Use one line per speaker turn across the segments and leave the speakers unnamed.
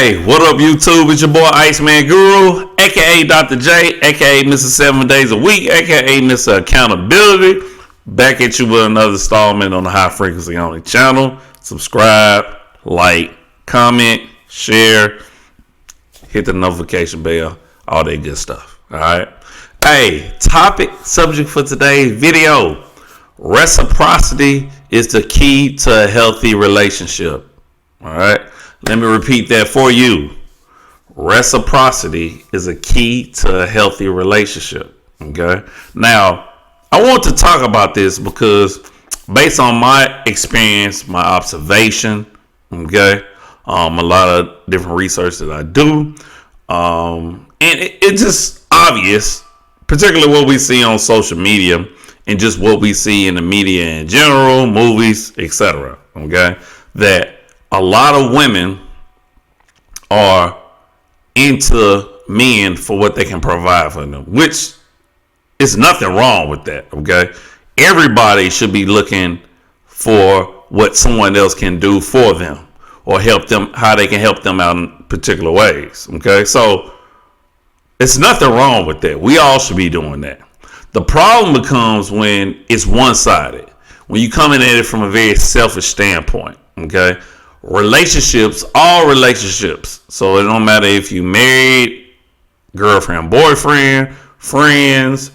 Hey, what up, YouTube? It's your boy Iceman Guru, aka Dr. J, aka Mr. 7 Days a Week, aka Mr. Accountability. Back at you with another installment on the High Frequency Only channel. Subscribe, like, comment, share, hit the notification bell, all that good stuff. Alright. Hey, subject for today's video. Reciprocity is the key to a healthy relationship. Alright. Let me repeat that for you. Reciprocity is a key to a healthy relationship. Okay. Now, I want to talk about this because based on my experience, my observation, okay, a lot of different research that I do, and it's just obvious, particularly what we see on social media and just what we see in the media in general, movies, etc. Okay, that a lot of women are into men for what they can provide for them, which is nothing wrong with that. Okay, everybody should be looking for what someone else can do for them or help them, how they can help them out in particular ways. Okay, so it's nothing wrong with that. We all should be doing that. The problem becomes when it's one-sided, when you come in at it from a very selfish standpoint. Okay, relationships, all relationships. So it don't matter if you married, girlfriend, boyfriend, friends,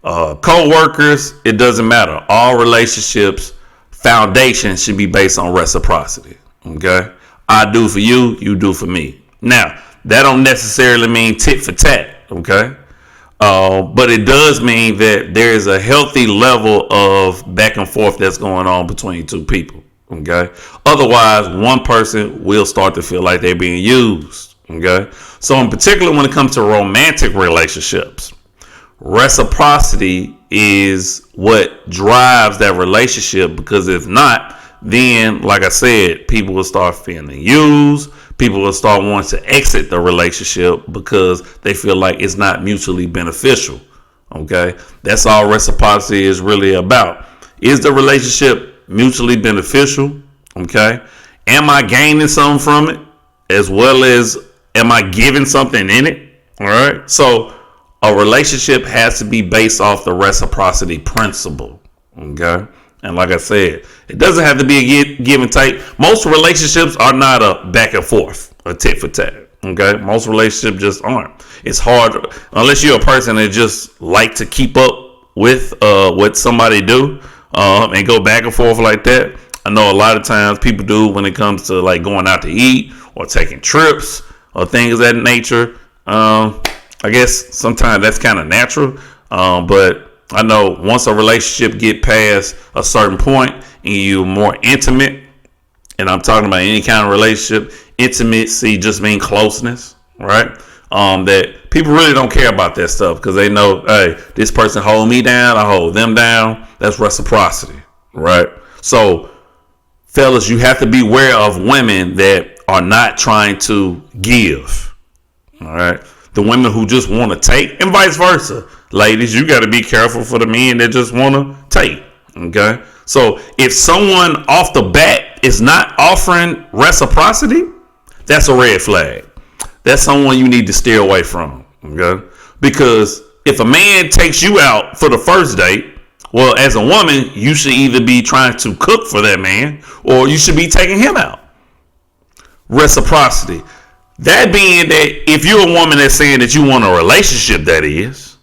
co-workers, it doesn't matter. All relationships, foundation should be based on reciprocity. Okay, I do for you, you do for me. Now, that don't necessarily mean tit for tat. Okay, but it does mean that there is a healthy level of back and forth that's going on between two people. Okay. Otherwise, one person will start to feel like they're being used. Okay. So in particular, when it comes to romantic relationships, reciprocity is what drives that relationship, because if not, then, like I said, people will start feeling used. People will start wanting to exit the relationship because they feel like it's not mutually beneficial. Okay. That's all reciprocity is really about. Is the relationship mutually beneficial? Okay. Am I gaining something from it, as well as am I giving something in it? All right. So a relationship has to be based off the reciprocity principle. Okay. And like I said, it doesn't have to be a give and take. Most relationships are not a back and forth, a tit for tat. Okay. Most relationships just aren't. It's hard unless you're a person that just like to keep up with what somebody do. And go back and forth like that. I know a lot of times people do when it comes to like going out to eat or taking trips or things of that nature. I guess sometimes that's kind of natural. But I know once a relationship get past a certain point and you're more intimate, and I'm talking about any kind of relationship, intimacy just means closeness, right? That people really don't care about that stuff because they know, hey, this person hold me down, I hold them down. That's reciprocity, right? So, fellas, you have to be aware of women that are not trying to give, all right? The women who just want to take, and vice versa. Ladies, you got to be careful for the men that just want to take, okay? So, if someone off the bat is not offering reciprocity, that's a red flag. That's someone you need to steer away from, okay? Because if a man takes you out for the first date, well, as a woman, you should either be trying to cook for that man or you should be taking him out. Reciprocity. That being that if you're a woman that's saying that you want a relationship, that is,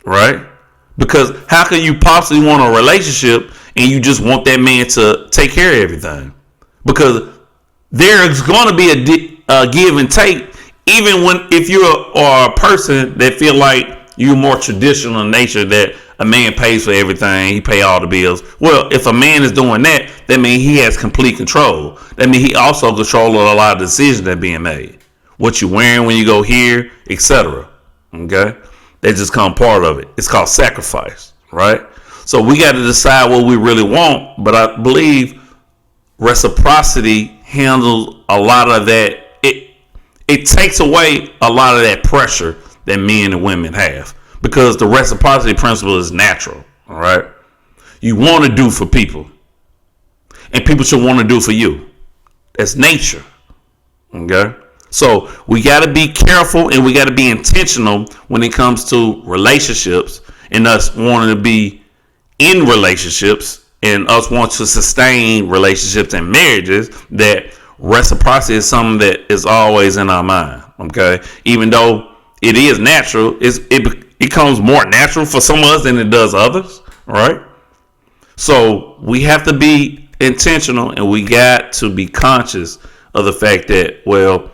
right? Because how can you possibly want a relationship and you just want that man to take care of everything? Because there's going to be a give and take, even if you're a person that feel like you're more traditional in nature, that a man pays for everything, he pay all the bills. Well, if a man is doing that, that means he has complete control. That means he also controls a lot of decisions that are being made. What you're wearing when you go here, etc. Okay? They just come part of it. It's called sacrifice, right? So we got to decide what we really want. But I believe reciprocity handles a lot of that. It takes away a lot of that pressure that men and women have. Because the reciprocity principle is natural, all right? You want to do for people. And people should want to do for you. That's nature, okay? So we got to be careful and we got to be intentional when it comes to relationships and us wanting to be in relationships and us want to sustain relationships and marriages, that reciprocity is something that is always in our mind. Okay, even though it is natural, it becomes more natural for some of us than it does others. Right? So we have to be intentional and we got to be conscious of the fact that, well,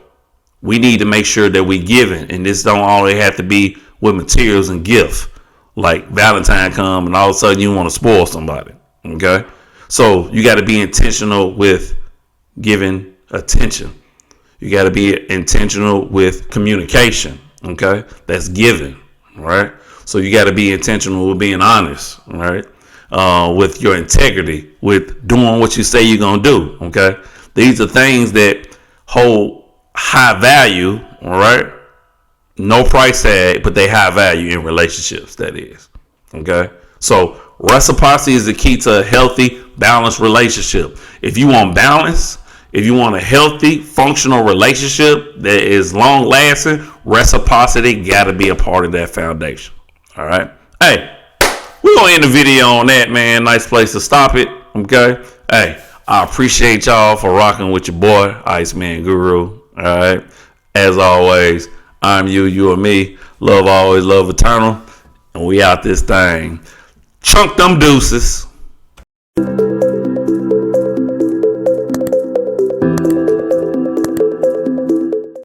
we need to make sure that we giving, and this don't always have to be with materials and gifts. Like Valentine come and all of a sudden you want to spoil somebody. Okay, so you got to be intentional with giving attention. You got to be intentional with communication. Okay, that's giving, right? So you got to be intentional with being honest, right? With your integrity, with doing what you say you're gonna do. Okay, these are things that hold high value, all right? No price tag, but they high value in relationships, that is. Okay? So reciprocity is the key to a healthy, balanced relationship. If you want balance, if you want a healthy, functional relationship that is long lasting, reciprocity gotta be a part of that foundation. All right. Hey, we're gonna end the video on that, man. Nice place to stop it. Okay. Hey, I appreciate y'all for rocking with your boy, Iceman Guru. All right. As always, I'm you are me. Love always, love eternal. And we out this thing. Chunk them deuces.